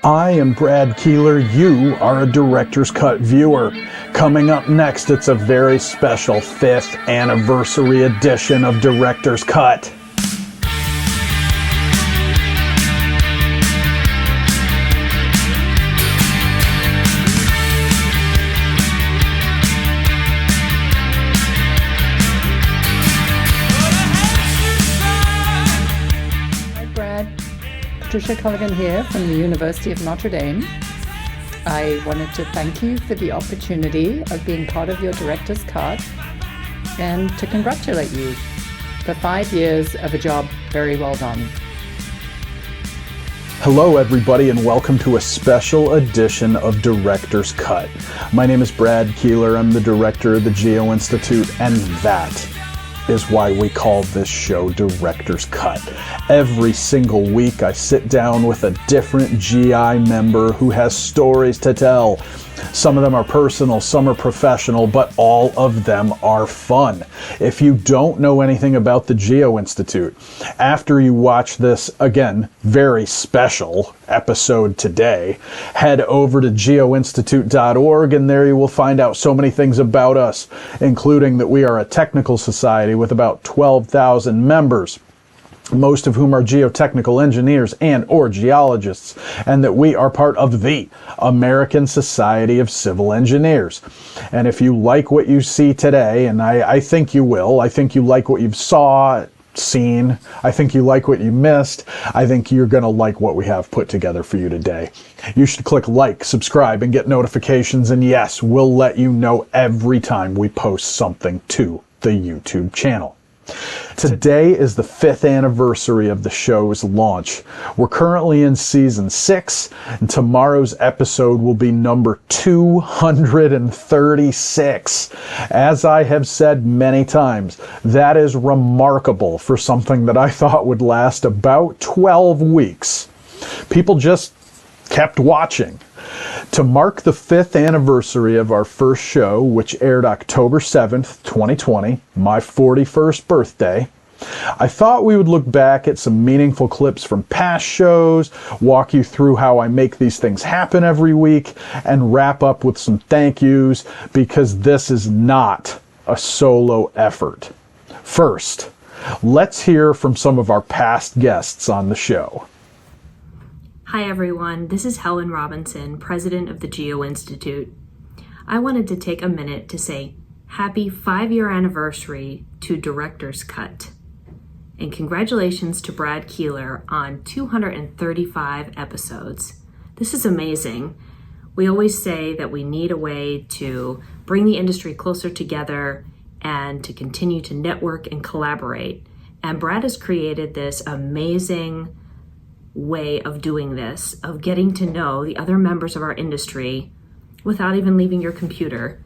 I am Brad Keelor. You are a Director's Cut viewer. Coming up next, it's a very special 5th anniversary edition of Director's Cut. Patricia Culligan here from the University of Notre Dame. I wanted to thank you for the opportunity of being part of your Director's Cut and to congratulate you for 5 years of a job very well done. Hello everybody and welcome to a special edition of Director's Cut. My name is Brad Keelor. I'm the director of the Geo-Institute, and that is why we call this show Director's Cut. Every single week I sit down with a different GI member who has stories to tell. Some of them are personal, some are professional, but all of them are fun. If you don't know anything about the Geo-Institute, after you watch this, again, very special episode today, head over to geoinstitute.org and there you will find out so many things about us, including that we are a technical society with about 12,000 members, most of whom are geotechnical engineers and or geologists, and that we are part of the American Society of Civil Engineers. And if you like what you see today, and I think you will, I think you like what you've seen, I think you like what you missed, I think you're going to like what we have put together for you today. You should click like, subscribe, and get notifications, and yes, we'll let you know every time we post something to the YouTube channel. Today is the 5th anniversary of the show's launch. We're currently in season 6, and tomorrow's episode will be number 236. As I have said many times, that is remarkable for something that I thought would last about 12 weeks. People just kept watching. To mark the 5th anniversary of our first show, which aired October 7th, 2020, my 41st birthday, I thought we would look back at some meaningful clips from past shows, walk you through how I make these things happen every week, and wrap up with some thank yous, because this is not a solo effort. First, let's hear from some of our past guests on the show. Hi everyone, this is Helen Robinson, President of the Geo-Institute. I wanted to take a minute to say happy 5-year anniversary to Director's Cut. And congratulations to Brad Keelor on 235 episodes. This is amazing. We always say that we need a way to bring the industry closer together and to continue to network and collaborate. And Brad has created this amazing way of doing this, of getting to know the other members of our industry without even leaving your computer.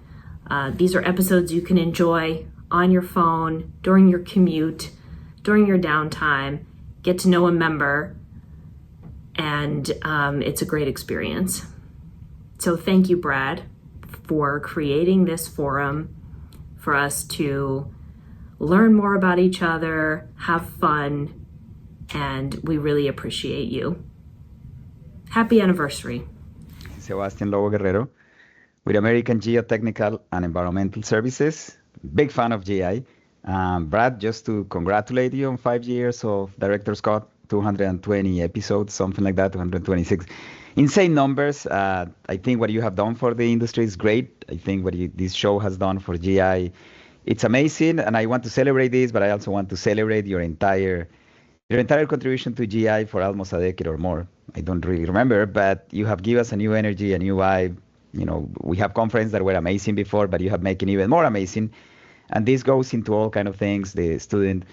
These are episodes you can enjoy on your phone, during your commute, during your downtime, get to know a member, and it's a great experience. So thank you, Brad, for creating this forum for us to learn more about each other, have fun, and we really appreciate you. Happy anniversary. Sebastian Lobo Guerrero with American Geotechnical and Environmental Services. Big fan of GI. Brad, just to congratulate you on 5 years of Director's Cut, 220 episodes, something like that, 226. Insane numbers. I think what you have done for the industry is great. I think what this show has done for GI, it's amazing, and I want to celebrate this, but I also want to celebrate your entire contribution to GI for almost a decade or more. I don't really remember, but you have given us a new energy, a new vibe. You know, we have conferences that were amazing before, but you have made it even more amazing. And this goes into all kind of things, the student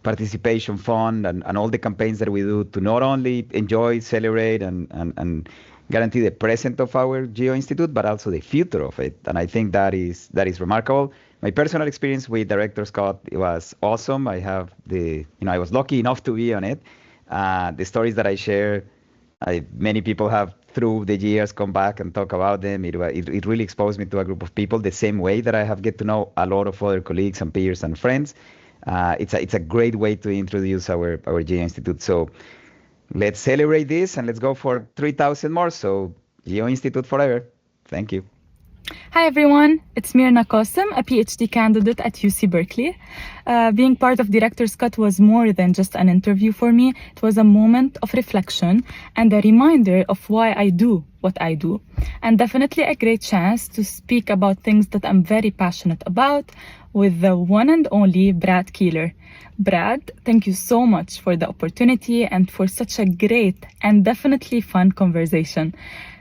participation fund and all the campaigns that we do to not only enjoy, celebrate, and guarantee the present of our Geo-Institute, but also the future of it. And I think that is remarkable. My personal experience with Director's Cut was awesome. I was lucky enough to be on it. The stories that I share, many people have through the years come back and talk about them. It really exposed me to a group of people the same way that I have get to know a lot of other colleagues and peers and friends. It's a great way to introduce our Geo-Institute. So let's celebrate this and let's go for 3,000 more. So Geo-Institute forever. Thank you. Hi everyone, it's Mirna Qasim, a PhD candidate at UC Berkeley. Being part of Director's Cut was more than just an interview for me. It was a moment of reflection and a reminder of why I do what I do. And definitely a great chance to speak about things that I'm very passionate about with the one and only Brad Keelor. Brad, thank you so much for the opportunity and for such a great and definitely fun conversation.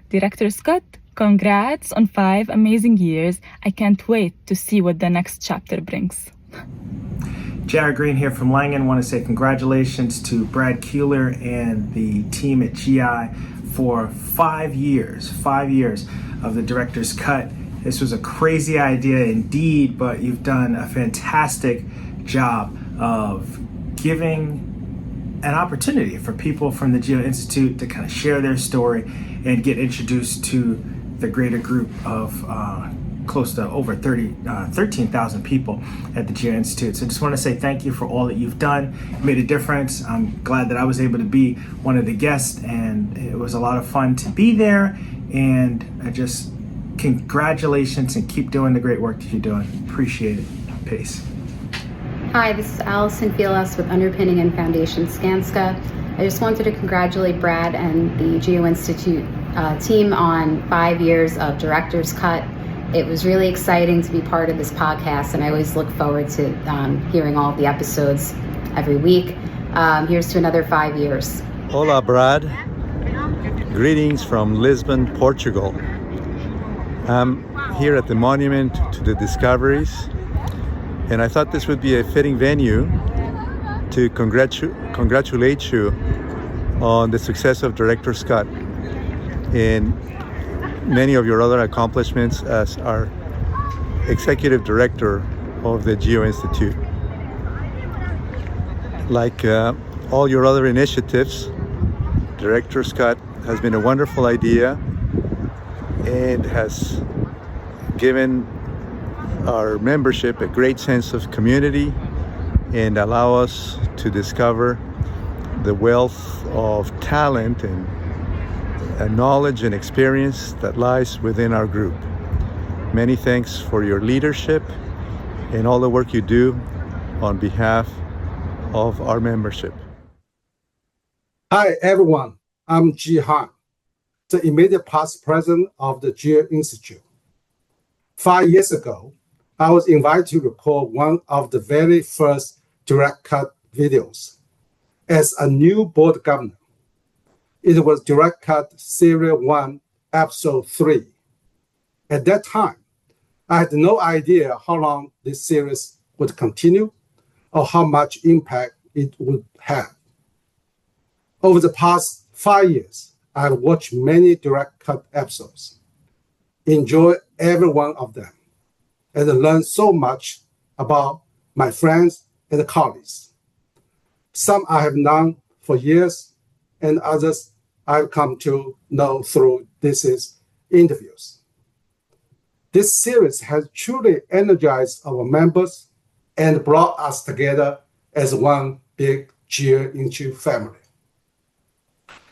Director's Cut, congrats on 5 amazing years. I can't wait to see what the next chapter brings. Jared Green here from Langen. I want to say congratulations to Brad Keelor and the team at GI for 5 years of the Director's Cut. This was a crazy idea indeed, but you've done a fantastic job of giving an opportunity for people from the Geo-Institute to kind of share their story and get introduced to the greater group of close to over 13,000 people at the Geo-Institute. So I just want to say thank you for all that you've done. It made a difference. I'm glad that I was able to be one of the guests, and it was a lot of fun to be there. And I just congratulations and keep doing the great work that you're doing. Appreciate it. Peace. Hi, this is Allison Fielas with Underpinning and Foundation Skanska. I just wanted to congratulate Brad and the Geo-Institute team on 5 years of Director's Cut. It was really exciting to be part of this podcast, and I always look forward to hearing all of the episodes every week. Here's to another 5 years. Hola, Brad. Greetings from Lisbon, Portugal. I'm here at the Monument to the Discoveries, and I thought this would be a fitting venue to congratulate you on the success of Director's Cut and many of your other accomplishments as our executive director of the Geo-Institute. Like all your other initiatives, Director's Cut has been a wonderful idea and has given our membership a great sense of community and allow us to discover the wealth of talent and knowledge and experience that lies within our group. Many thanks for your leadership and all the work you do on behalf of our membership. Hi everyone, I'm Ji Han, the immediate past president of the Geo-Institute. 5 years ago, I was invited to record one of the very first Direct Cut videos as a new board governor. It was Direct Cut Series 1, Episode 3. At that time, I had no idea how long this series would continue or how much impact it would have. Over the past 5 years, I've watched many Direct Cut episodes, enjoyed every one of them, and learned so much about my friends and colleagues. Some I have known for years, and others I've come to know through these interviews. This series has truly energized our members and brought us together as one big Geo-Institute family.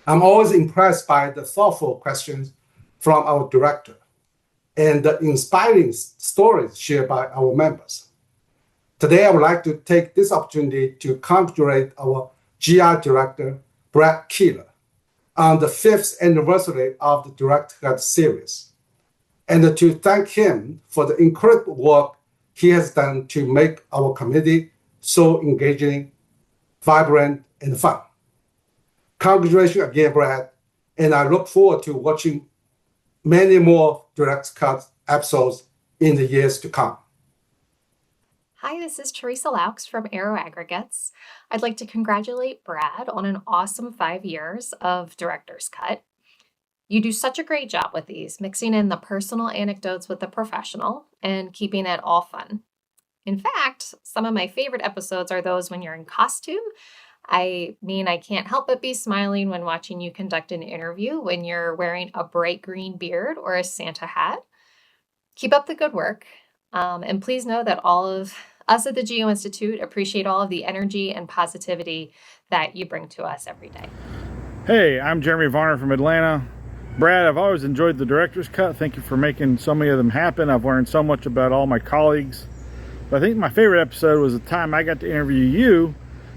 I'm always impressed by the thoughtful questions from our director and the inspiring stories shared by our members. Today, I would like to take this opportunity to congratulate our GI director, Brad Keelor, on the 5th anniversary of the Direct Cut series, and to thank him for the incredible work he has done to make our community so engaging, vibrant, and fun. Congratulations again, Brad, and I look forward to watching many more Direct Cut episodes in the years to come. Hi, this is Teresa Laux from Aero Aggregates. I'd like to congratulate Brad on an awesome 5 years of Director's Cut. You do such a great job with these, mixing in the personal anecdotes with the professional and keeping it all fun. In fact, some of my favorite episodes are those when you're in costume. I can't help but be smiling when watching you conduct an interview when you're wearing a bright green beard or a Santa hat. Keep up the good work. And please know that all of us at the Geo-Institute appreciate all of the energy and positivity that you bring to us every day. Hey, I'm Jeremy Varner from Atlanta. Brad, I've always enjoyed the Director's Cut. Thank you for making so many of them happen. I've learned so much about all my colleagues. But I think my favorite episode was the time I got to interview you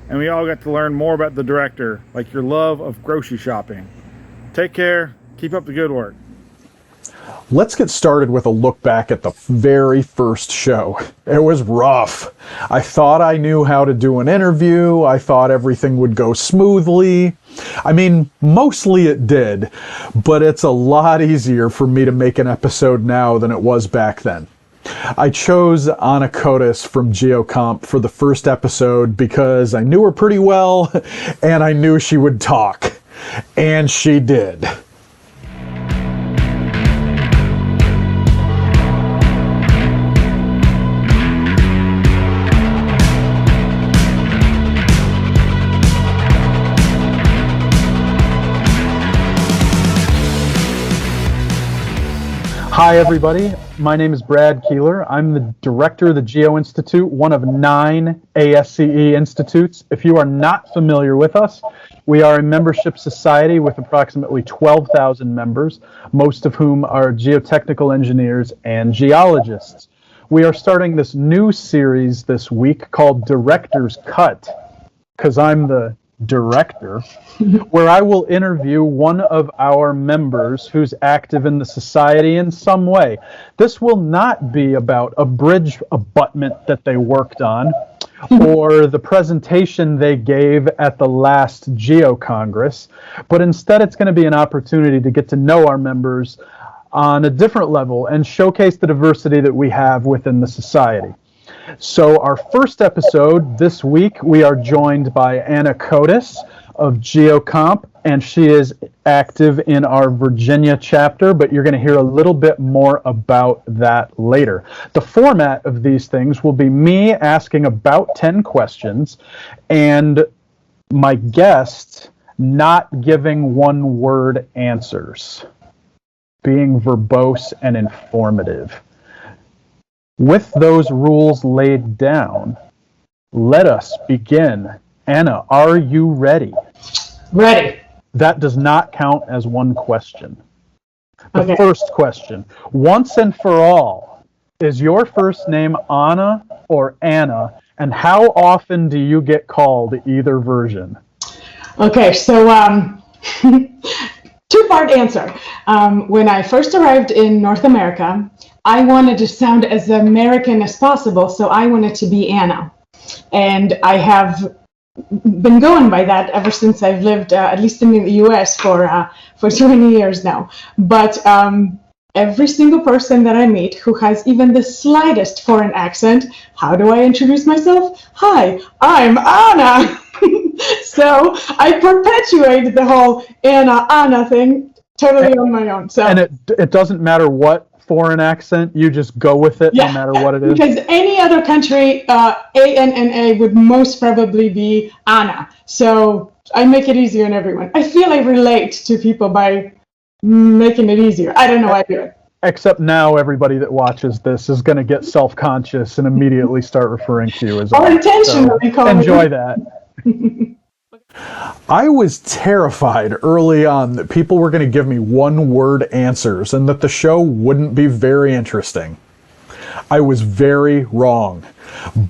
and we all got to learn more about the director, like your love of grocery shopping. Take care. Keep up the good work. Let's get started with a look back at the very first show. It was rough. I thought I knew how to do an interview. I thought everything would go smoothly. I mean, mostly it did, but it's a lot easier for me to make an episode now than it was back then. I chose Anna Kotis from GeoComp for the first episode because I knew her pretty well and I knew she would talk. And she did. Hi everybody, my name is Brad Keelor. I'm the director of the Geo-Institute, one of 9 ASCE institutes. If you are not familiar with us, we are a membership society with approximately 12,000 members, most of whom are geotechnical engineers and geologists. We are starting this new series this week called Director's Cut, because I'm the director, where I will interview one of our members who's active in the society in some way. This will not be about a bridge abutment that they worked on or the presentation they gave at the last Geo-Congress, but instead it's going to be an opportunity to get to know our members on a different level and showcase the diversity that we have within the society. So our first episode this week, we are joined by Anna Kotis of GeoComp, and she is active in our Virginia chapter, but you're going to hear a little bit more about that later. The format of these things will be me asking about 10 questions and my guest not giving one-word answers, being verbose and informative. With those rules laid down, let us begin. Anna, are you ready? Ready. That does not count as one question. The Okay. first question, once and for all, is your first name Anna or Anna, and how often do you get called either version? Okay, so two-part answer. When I first arrived in North America, I wanted to sound as American as possible, so I wanted to be Anna. And I have been going by that ever since I've lived, at least in the US, for 20 years now. But every single person that I meet who has even the slightest foreign accent, how do I introduce myself? Hi, I'm Anna. So I perpetuate the whole Anna thing totally on my own. So. And it doesn't matter what foreign accent, you just go with it no matter what it is? Because any other country, A-N-N-A would most probably be Anna. So I make it easier on everyone. I feel I relate to people by making it easier. I don't know why I do it. Except now everybody that watches this is going to get self-conscious and immediately start referring to you as Or intentionally so enjoy that. I was terrified early on that people were going to give me one-word answers and that the show wouldn't be very interesting. I was very wrong.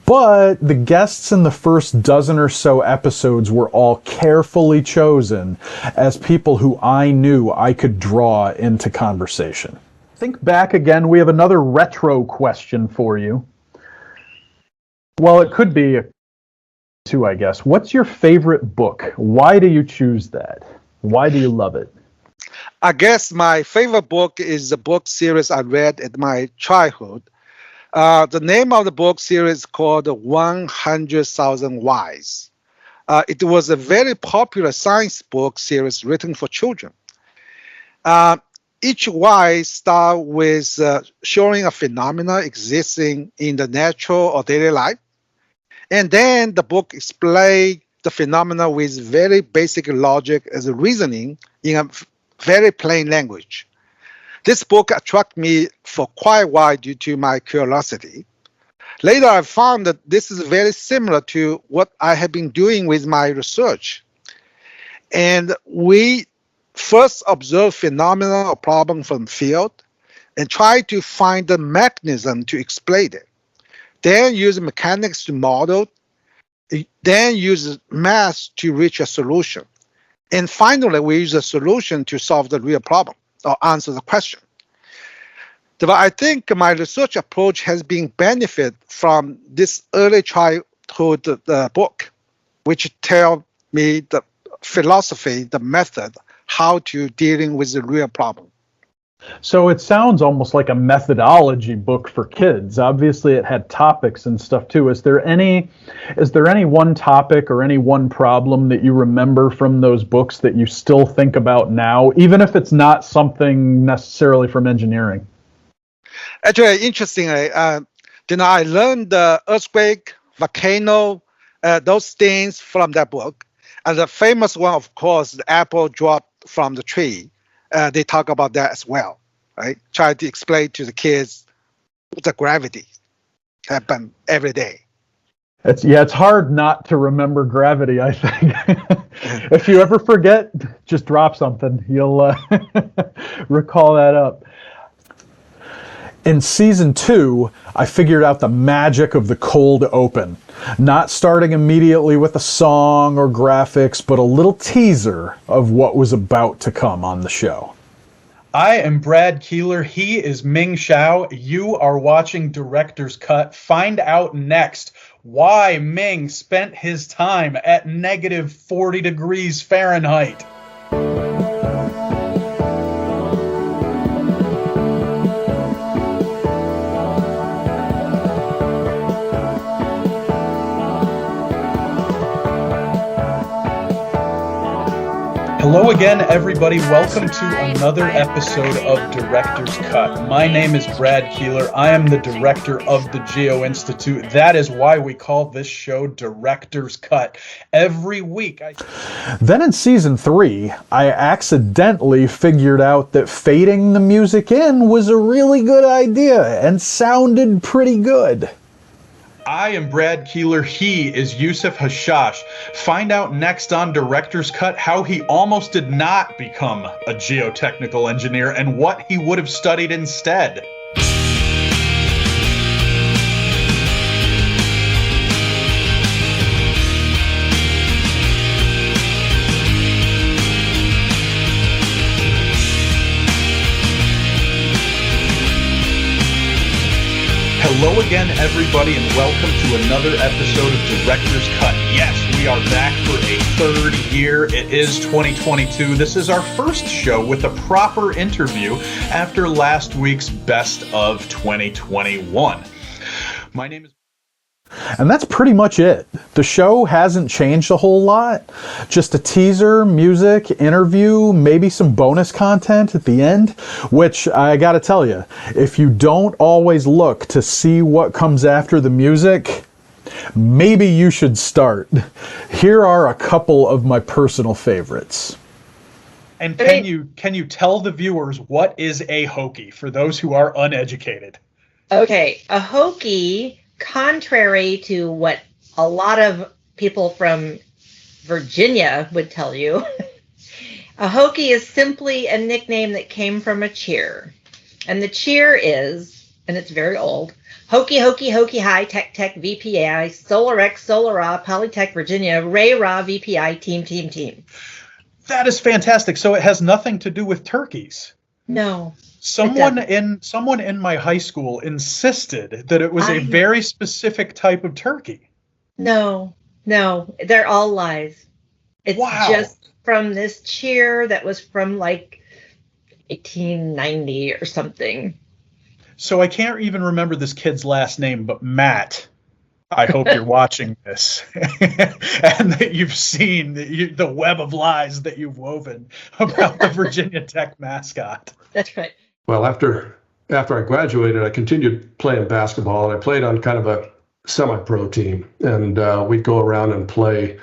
But the guests in the first dozen or so episodes were all carefully chosen as people who I knew I could draw into conversation. Think back again, we have another retro question for you. Well, it could be two, I guess. What's your favorite book? Why do you choose that? Why do you love it? I guess my favorite book is the book series I read at my childhood. The name of the book series is called 100,000 Whys. It was a very popular science book series written for children. Each why starts with showing a phenomena existing in the natural or daily life. And then the book explains the phenomena with very basic logic as a reasoning in a very plain language. This book attracted me for quite a while due to my curiosity. Later, I found that this is very similar to what I have been doing with my research. And we first observe phenomena or problem from field and try to find the mechanism to explain it. Then use mechanics to model, then use math to reach a solution. And finally, we use a solution to solve the real problem or answer the question. But I think my research approach has been benefit from this early childhood book, which tell me the philosophy, the method, how to dealing with the real problem. So it sounds almost like a methodology book for kids. Obviously, it had topics and stuff too. Is there any one topic or any one problem that you remember from those books that you still think about now, even if it's not something necessarily from engineering? Actually, interestingly, I learned the earthquake, volcano, those things from that book. And the famous one, of course, the apple dropped from the tree. They talk about that as well, right? Try to explain to the kids the gravity happen every day. It's hard not to remember gravity, I think. If you ever forget, just drop something. You'll recall that up. In season 2, I figured out the magic of the cold open. Not starting immediately with a song or graphics, but a little teaser of what was about to come on the show. I am Brad Keelor. He is Ming Shao. You are watching Director's Cut. Find out next why Ming spent his time at negative 40 degrees Fahrenheit. Hello again, everybody. Welcome to another episode of Director's Cut. My name is Brad Keelor. I am the director of the Geo-Institute. That is why we call this show Director's Cut. Every week. Then in season 3, I accidentally figured out that fading the music in was a really good idea and sounded pretty good. I am Brad Keelor. He is Yusuf Hashash. Find out next on Director's Cut how he almost did not become a geotechnical engineer and what he would have studied instead. Hello again, everybody, and welcome to another episode of Director's Cut. Yes, we are back for a third year. It is 2022. This is our first show with a proper interview after last week's Best of 2021. My name is... And that's pretty much it. The show hasn't changed a whole lot. Just a teaser, music, interview, maybe some bonus content at the end, which I gotta tell you, if you don't always look to see what comes after the music, maybe you should start. Here are a couple of my personal favorites. And can you tell the viewers what is a hokey for those who are uneducated? Okay, a hokey, contrary to what a lot of people from Virginia would tell you, a hokey is simply a nickname that came from a cheer. And the cheer is, and it's very old, Hokey, Hokey, Hokey High, Tech, Tech, VPI, Solar X, Solar Ra, Polytech, Virginia, Ray Ra, VPI, Team, Team, Team. That is fantastic. So it has nothing to do with turkeys. No. Someone in my high school insisted that it was a very specific type of turkey. No, they're all lies. It's just from this cheer that was from like 1890 or something. So I can't even remember this kid's last name, but Matt, I hope you're watching this and that you've seen the web of lies that you've woven about the Virginia Tech mascot. That's right. Well, after I graduated, I continued playing basketball, and I played on kind of a semi-pro team. And we'd go around and play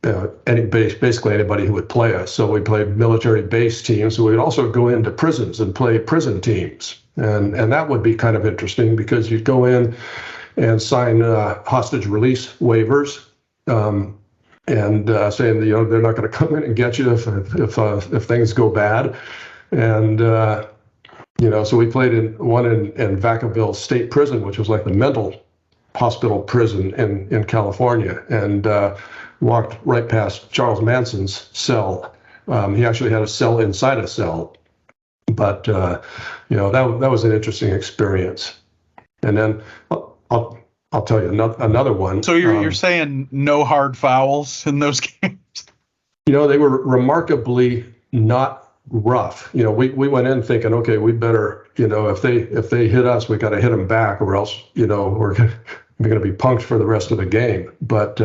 basically anybody who would play us. So we played military base teams. We would also go into prisons and play prison teams. And that would be kind of interesting because you'd go in and sign hostage release waivers. and saying that, they're not going to come in and get you if things go bad. And so we played in Vacaville State Prison, which was like the mental hospital prison in California, and walked right past Charles Manson's cell. He actually had a cell inside a cell, but that was an interesting experience. And then I'll tell you another one. So you're saying no hard fouls in those games? They were remarkably not rough. We went in thinking, okay, we better, if they hit us, we got to hit them back, or else, we're going to be punked for the rest of the game. But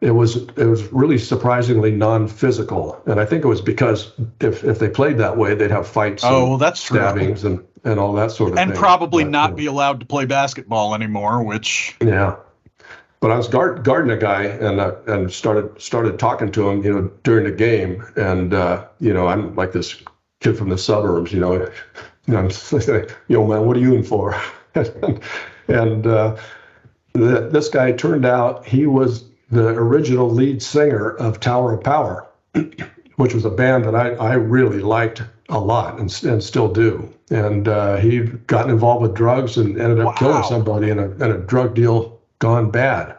it was really surprisingly non-physical, and I think it was because if they played that way, they'd have fights, that's stabbings, and all that sort of thing. And probably not be allowed to play basketball anymore, which But I was guarding a guy and started talking to him, during the game, and I'm like this kid from the suburbs, I'm saying, man, what are you in for? and this guy turned out he was the original lead singer of Tower of Power, which was a band that I really liked a lot and still do. And he'd gotten involved with drugs and ended up killing somebody in a drug deal gone bad.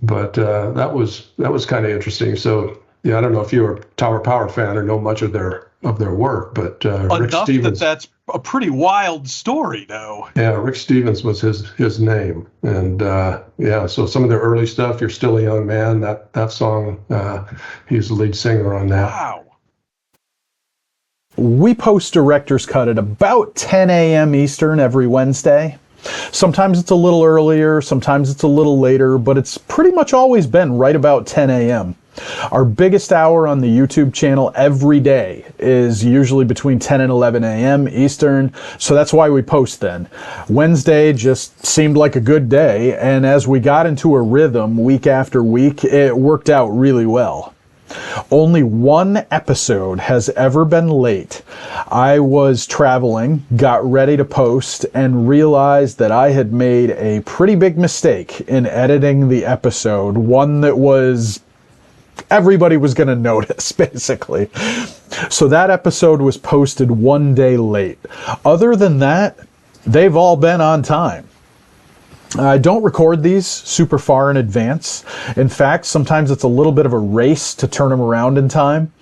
But that was kind of interesting. So I don't know if you're a Tower Power fan or know much of their work, but Rick Stevens. That's a pretty wild story, though. Yeah, Rick Stevens was his name, and so some of their early stuff, "You're Still a Young Man," that song, he's the lead singer on that. Wow. We post Director's Cut at about 10 a.m. Eastern every Wednesday. Sometimes it's a little earlier, sometimes it's a little later, but it's pretty much always been right about 10 a.m. Our biggest hour on the YouTube channel every day is usually between 10 and 11 a.m. Eastern, so that's why we post then. Wednesday just seemed like a good day, and as we got into a rhythm week after week, it worked out really well. Only one episode has ever been late. I was traveling, got ready to post, and realized that I had made a pretty big mistake in editing the episode, one that was everybody was going to notice, basically. So that episode was posted one day late. Other than that, they've all been on time. I don't record these super far in advance. In fact, sometimes it's a little bit of a race to turn them around in time.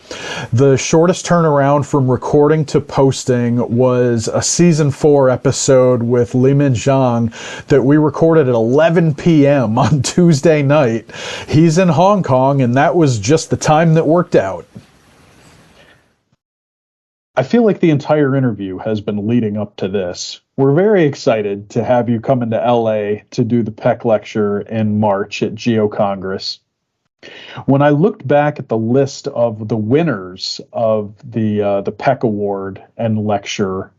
The shortest turnaround from recording to posting was a season 4 episode with Li Min Zhang that we recorded at 11 p.m. on Tuesday night. He's in Hong Kong, and that was just the time that worked out. I feel like the entire interview has been leading up to this. We're very excited to have you come into LA to do the PEC lecture in March at Geo-Congress. When I looked back at the list of the winners of the PEC Award and lecture,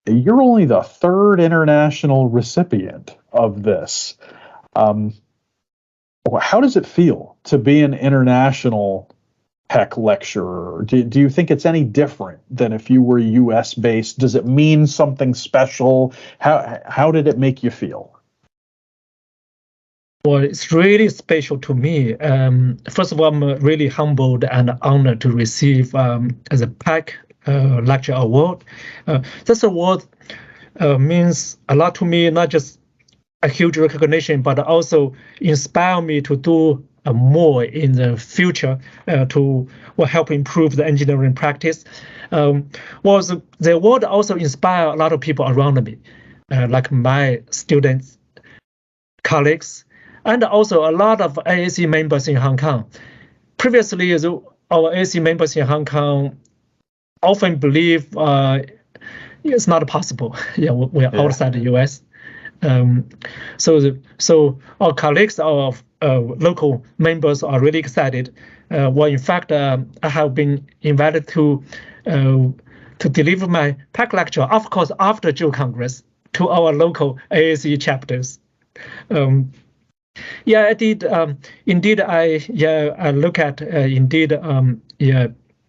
you're only the 3rd international recipient of this. How does it feel to be an international PEC lecturer? Do you think it's any different than if you were US based? Does it mean something special? How did it make you feel? Well, it's really special to me. First of all, I'm really humbled and honored to receive as a PEC lecture award. This award means a lot to me, not just a huge recognition, but also inspire me to do more in the future to help improve the engineering practice. The award also inspire a lot of people around me, like my students, colleagues, and also a lot of ASCE members in Hong Kong. Previously, our ASCE members in Hong Kong often believe it's not possible. We're outside the US. So our colleagues, our local members are really excited. In fact, I have been invited to deliver my PEC lecture, of course, after Geo-Congress, to our local ASCE chapters. I did. Indeed, I look at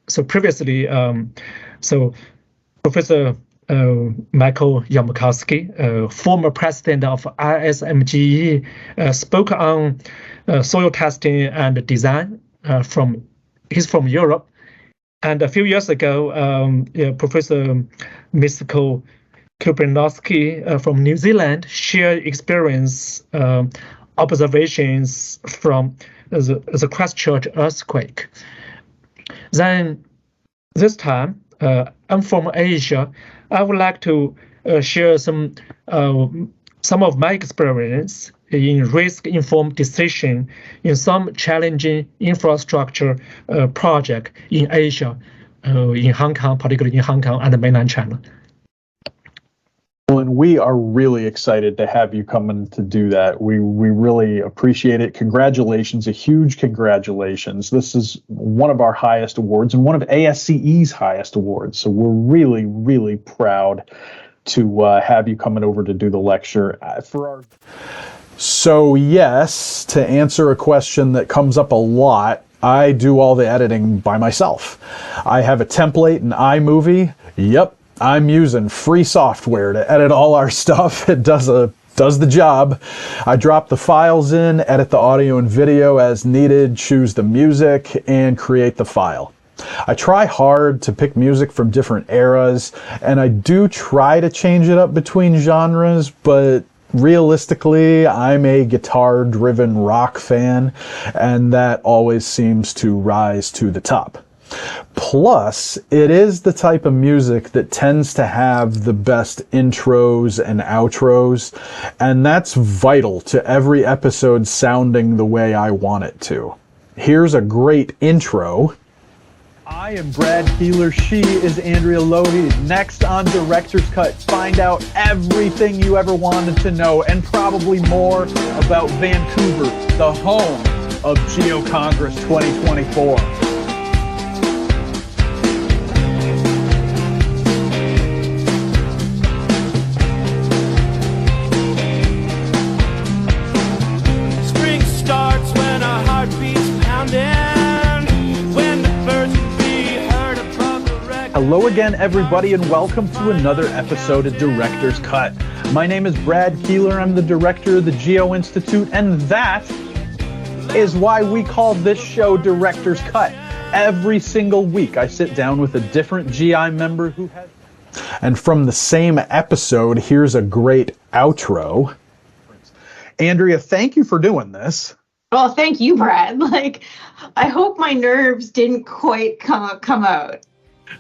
So previously, so Professor Michael Yamakowski, former president of ISMGE, spoke on soil testing and design. He's from Europe. And a few years ago, Professor Misko Kubrinowski from New Zealand shared experience observations from the Christchurch earthquake. Then this time, I'm from Asia. I would like to share some of my experience in risk-informed decision in some challenging infrastructure project in Asia, in Hong Kong, particularly in Hong Kong and mainland China. And we are really excited to have you come in to do that. We really appreciate it. Congratulations, a huge congratulations. This is one of our highest awards and one of ASCE's highest awards. So we're really, really proud to have you coming over to do the lecture. So yes, to answer a question that comes up a lot, I do all the editing by myself. I have a template in iMovie. Yep. I'm using free software to edit all our stuff. It does the job. I drop the files in, edit the audio and video as needed, choose the music, and create the file. I try hard to pick music from different eras, and I do try to change it up between genres, but realistically, I'm a guitar-driven rock fan, and that always seems to rise to the top. Plus, it is the type of music that tends to have the best intros and outros, and that's vital to every episode sounding the way I want it to. Here's a great intro. I am Brad Keelor. She is Andrea Lohe. Next on Director's Cut, find out everything you ever wanted to know and probably more about Vancouver, the home of Geo-Congress 2024. Hello again, everybody, and welcome to another episode of Director's Cut. My name is Brad Keelor. I'm the director of the Geo-Institute, and that is why we call this show Director's Cut. Every single week, I sit down with a different GI member who has... And from the same episode, here's a great outro. Andrea, thank you for doing this. Well, thank you, Brad. I hope my nerves didn't quite come out.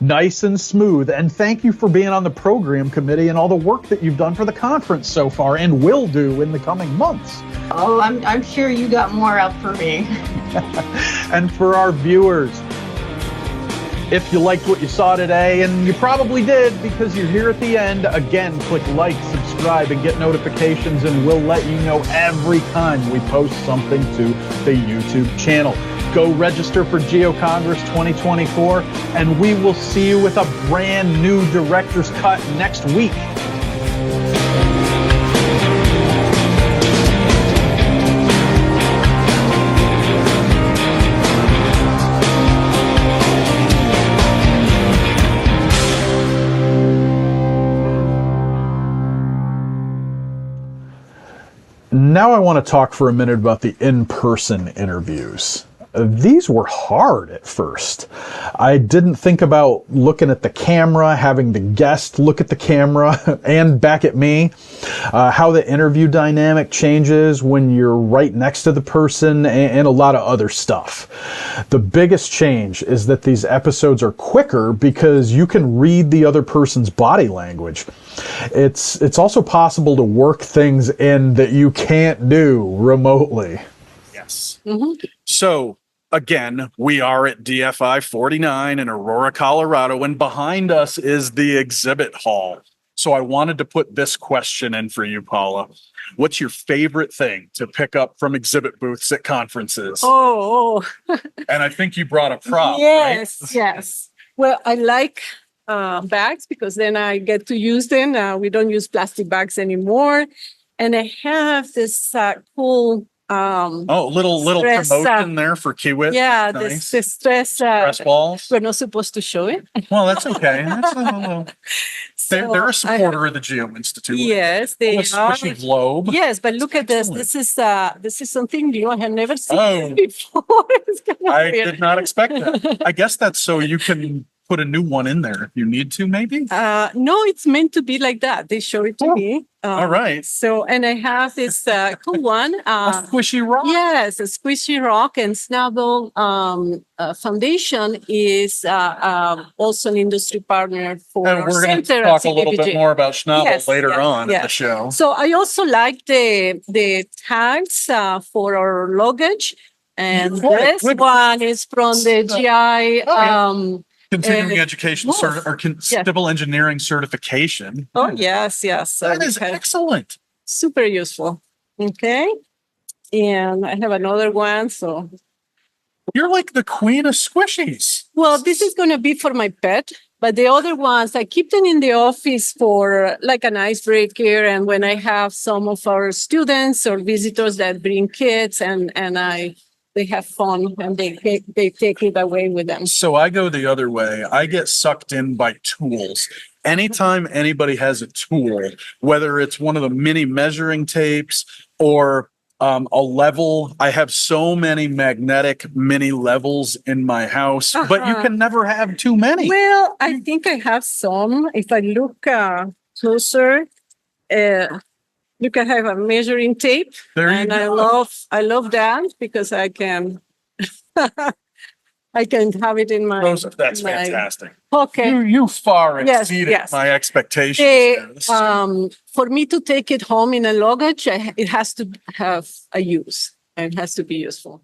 Nice and smooth, and thank you for being on the program committee and all the work that you've done for the conference so far and will do in the coming months. Oh, I'm sure you got more up for me. And for our viewers, if you liked what you saw today, and you probably did because you're here at the end, again, click like, subscribe, and get notifications, and we'll let you know every time we post something to the YouTube channel. Go register for Geo-Congress 2024, and we will see you with a brand new Director's Cut next week. Now I want to talk for a minute about the in-person interviews. These were hard at first. I didn't think about looking at the camera, having the guest look at the camera and back at me, how the interview dynamic changes when you're right next to the person, and a lot of other stuff. The biggest change is that these episodes are quicker because you can read the other person's body language. It's also possible to work things in that you can't do remotely. Yes. So, again, we are at DFI 49 in Aurora, Colorado, and behind us is the exhibit hall. So I wanted to put this question in for you, Paula. What's your favorite thing to pick up from exhibit booths at conferences? Oh. And I think you brought a prop, yes, right? Yes. Well, I like bags because then I get to use them. We don't use plastic bags anymore. And I have this cool little stress, promotion there for Kiwit. Yeah, Nice. this stress Stress balls. We're not supposed to show it. Well, that's okay. That's a little... They're a supporter of the Geo-Institute. Yes, they a are. squishy globe. Yes, but look at this. This is something new. I have never seen before. It's kind of I weird. did not expect that. I guess that's so you can put a new one in there if you need to, maybe? No, it's meant to be like that. They show it to me. All right. So, and I have this cool one. A squishy rock? Yes, a squishy rock. And Snabble Foundation is also an industry partner for And we're going to center talk at a little bit CDBG. more about Schnabel Yes, later yes, on in yes. the show. So I also like the tags for our luggage. And this one is from the GI. Continuing education or civil engineering certification. Oh, yes, yes. That is excellent. Super useful. Okay. And I have another one. So you're like the queen of squishies. Well, this is going to be for my pet. But the other ones, I keep them in the office for like an icebreaker. And when I have some of our students or visitors that bring kids and they have fun and they take it away with them. So I go the other way. I get sucked in by tools. Anytime anybody has a tool, whether it's one of the mini measuring tapes or a level, I have so many magnetic mini levels in my house, but you can never have too many. Well, I think I have some. If I look closer, look, I have a measuring tape, and I love that because I can I can have it in my that's fantastic. pocket. You far exceeded my expectations. For me to take it home in a luggage, it has to have a use. It has to be useful.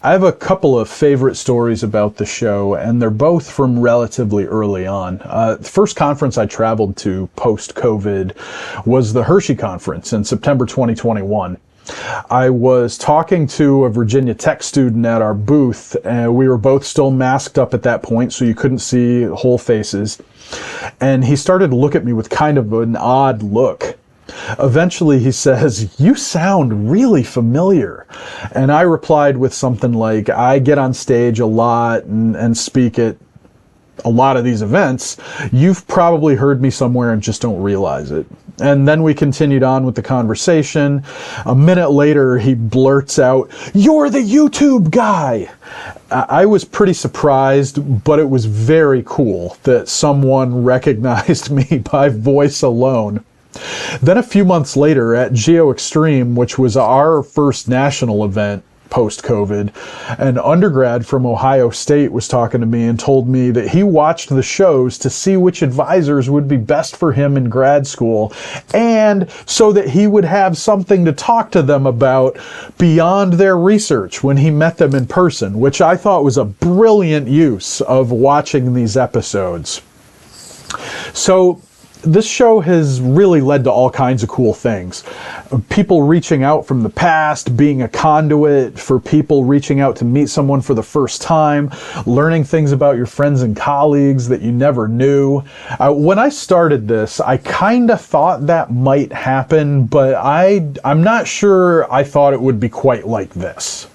I have a couple of favorite stories about the show, and they're both from relatively early on. The first conference I traveled to post-COVID was the Hershey Conference in September 2021. I was talking to a Virginia Tech student at our booth, and we were both still masked up at that point, so you couldn't see whole faces. And he started to look at me with kind of an odd look. Eventually he says, "You sound really familiar." And I replied with something like, "I get on stage a lot and speak at a lot of these events. You've probably heard me somewhere and just don't realize it." And then we continued on with the conversation. A minute later, he blurts out, "You're the YouTube guy." I was pretty surprised, but it was very cool that someone recognized me by voice alone. Then a few months later at Geo Extreme, which was our first national event post-COVID, an undergrad from Ohio State was talking to me and told me that he watched the shows to see which advisors would be best for him in grad school, and so that he would have something to talk to them about beyond their research when he met them in person, which I thought was a brilliant use of watching these episodes. So this show has really led to all kinds of cool things. People reaching out from the past, being a conduit for people reaching out to meet someone for the first time, learning things about your friends and colleagues that you never knew. When I started this, I kind of thought that might happen, but I'm not sure I thought it would be quite like this.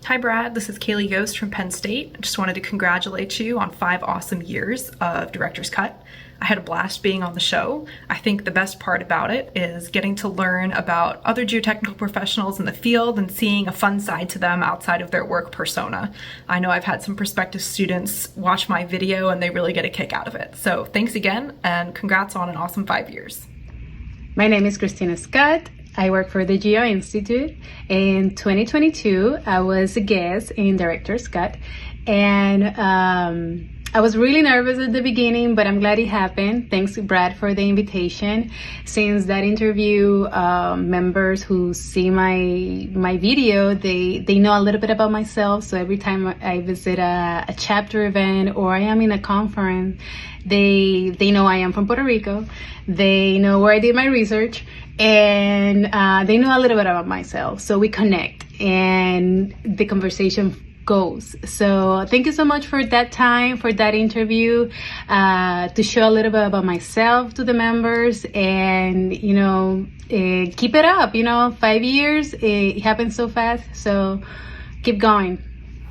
Hi Brad, this is Kaylee Ghost from Penn State. I just wanted to congratulate you on 5 awesome years of Director's Cut. I had a blast being on the show. I think the best part about it is getting to learn about other geotechnical professionals in the field and seeing a fun side to them outside of their work persona. I know I've had some prospective students watch my video and they really get a kick out of it. So thanks again and congrats on an awesome 5 years. My name is Christina Scott. I work for the Geo-Institute. In 2022, I was a guest in Director's Cut, and I was really nervous at the beginning, but I'm glad it happened. Thanks, Brad, for the invitation. Since that interview, members who see my video, they know a little bit about myself. So every time I visit a chapter event or I am in a conference, they know I am from Puerto Rico. They know where I did my research, and they know a little bit about myself. So we connect, and the conversation goes. So thank you so much for that time, for that interview, to show a little bit about myself to the members, and keep it up. 5 years, it happens so fast, so keep going.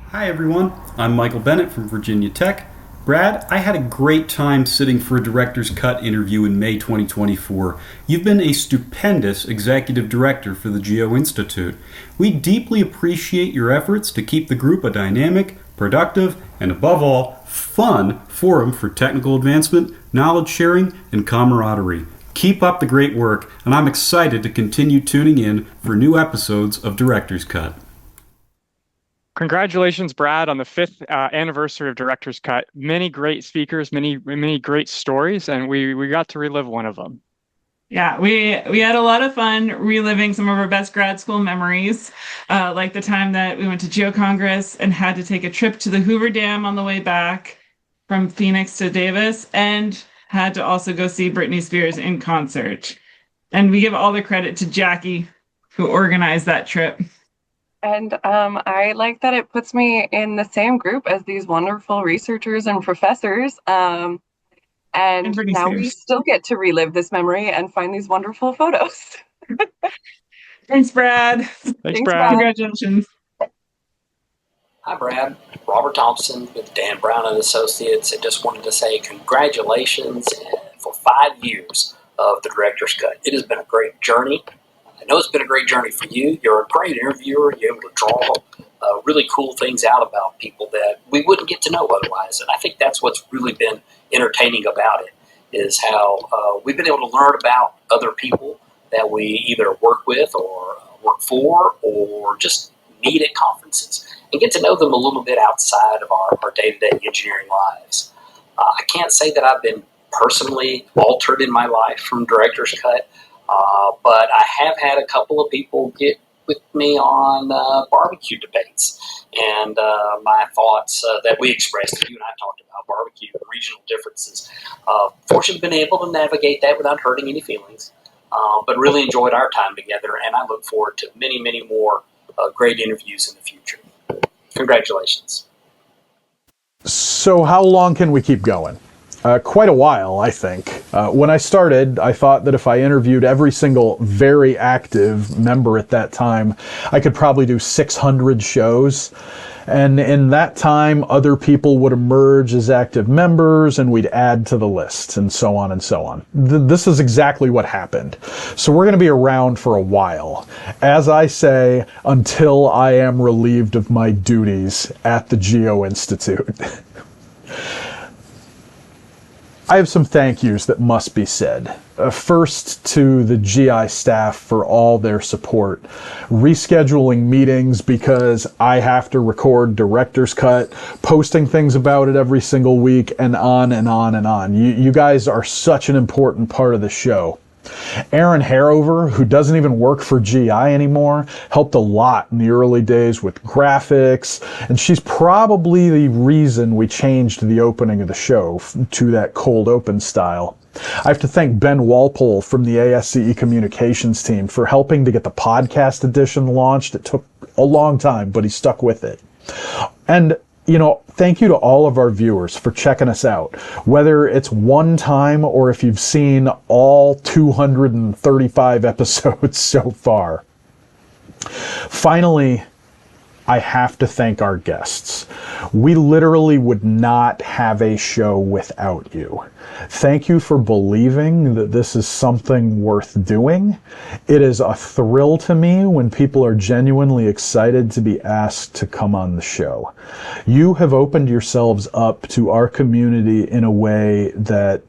Hi everyone, I'm Michael Bennett from Virginia Tech. Brad, I had a great time sitting for a Director's Cut interview in May 2024. You've been a stupendous executive director for the Geo-Institute. We deeply appreciate your efforts to keep the group a dynamic, productive, and above all, fun forum for technical advancement, knowledge sharing, and camaraderie. Keep up the great work, and I'm excited to continue tuning in for new episodes of Director's Cut. Congratulations, Brad, on the 5th anniversary of Director's Cut. Many great speakers, many great stories, and we got to relive one of them. Yeah, we had a lot of fun reliving some of our best grad school memories, like the time that we went to Geo-Congress and had to take a trip to the Hoover Dam on the way back from Phoenix to Davis, and had to also go see Britney Spears in concert. And we give all the credit to Jackie, who organized that trip. And I like that it puts me in the same group as these wonderful researchers and professors. And now we still get to relive this memory and find these wonderful photos. Thanks, Brad. Thanks, Brad. Congratulations. Hi, Brad. Robert Thompson with Dan Brown and Associates. I just wanted to say congratulations for 5 years of the Director's Cut. It has been a great journey. I know it's been a great journey for you. You're a great interviewer. You're able to draw really cool things out about people that we wouldn't get to know otherwise. And I think that's what's really been entertaining about it, is how we've been able to learn about other people that we either work with or work for or just meet at conferences and get to know them a little bit outside of our day-to-day engineering lives. I can't say that I've been personally altered in my life from Director's Cut, but I have had a couple of people get with me on barbecue debates and my thoughts that we expressed. You and I talked about barbecue and regional differences. Fortunately, been able to navigate that without hurting any feelings, but really enjoyed our time together, and I look forward to many, many more great interviews in the future. Congratulations. So how long can we keep going? Quite a while, I think. When I started, I thought that if I interviewed every single very active member at that time, I could probably do 600 shows. And in that time, other people would emerge as active members and we'd add to the list and so on and so on. This is exactly what happened. So we're going to be around for a while. As I say, until I am relieved of my duties at the Geo-Institute. I have some thank yous that must be said. First, to the GI staff for all their support. Rescheduling meetings because I have to record Director's Cut, posting things about it every single week, and on and on and on. You guys are such an important part of the show. Erin Harover, who doesn't even work for GI anymore, helped a lot in the early days with graphics, and she's probably the reason we changed the opening of the show to that cold open style. I have to thank Ben Walpole from the ASCE communications team for helping to get the podcast edition launched. It took a long time, but he stuck with it. And thank you to all of our viewers for checking us out, whether it's one time or if you've seen all 235 episodes so far. Finally, I have to thank our guests. We literally would not have a show without you. Thank you for believing that this is something worth doing. It is a thrill to me when people are genuinely excited to be asked to come on the show. You have opened yourselves up to our community in a way that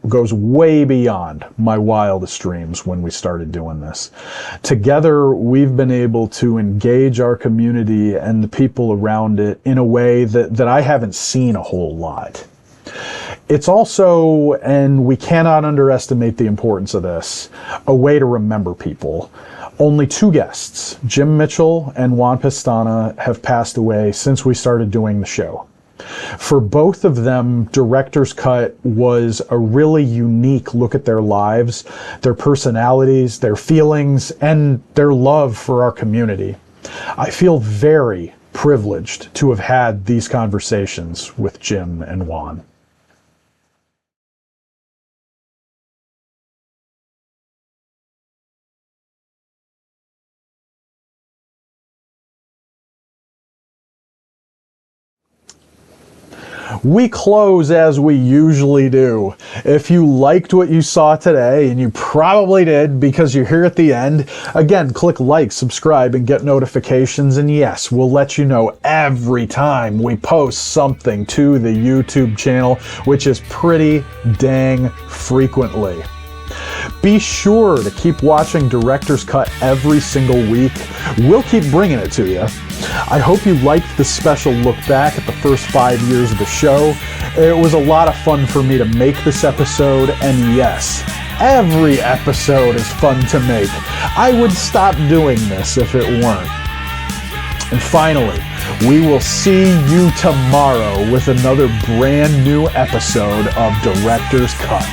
goes way beyond my wildest dreams when we started doing this. Together, we've been able to engage our community and the people around it in a way that I haven't seen a whole lot. It's also, and we cannot underestimate the importance of this, a way to remember people. Only 2 guests, Jim Mitchell and Juan Pestana, have passed away since we started doing the show. For both of them, Director's Cut was a really unique look at their lives, their personalities, their feelings, and their love for our community. I feel very privileged to have had these conversations with Jim and Juan. We close as we usually do. If you liked what you saw today, and you probably did because you're here at the end, again, click like, subscribe, and get notifications. And yes, we'll let you know every time we post something to the YouTube channel, which is pretty dang frequently. Be sure to keep watching Director's Cut every single week. We'll keep bringing it to you. I hope you liked the special look back at the first 5 years of the show. It was a lot of fun for me to make this episode, and yes, every episode is fun to make. I would stop doing this if it weren't. And finally, we will see you tomorrow with another brand new episode of Director's Cut.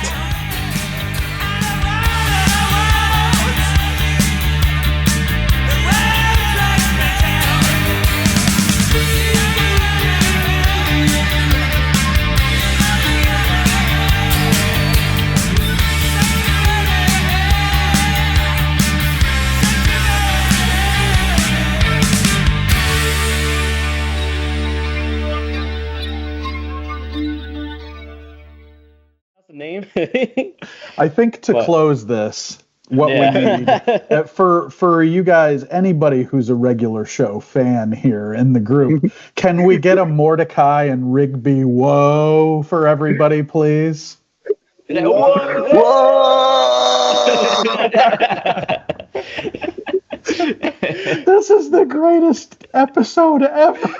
I think to close this, what we need for you guys, anybody who's a regular show fan here in the group, can we get a Mordecai and Rigby whoa for everybody, please? Whoa! This is the greatest episode ever.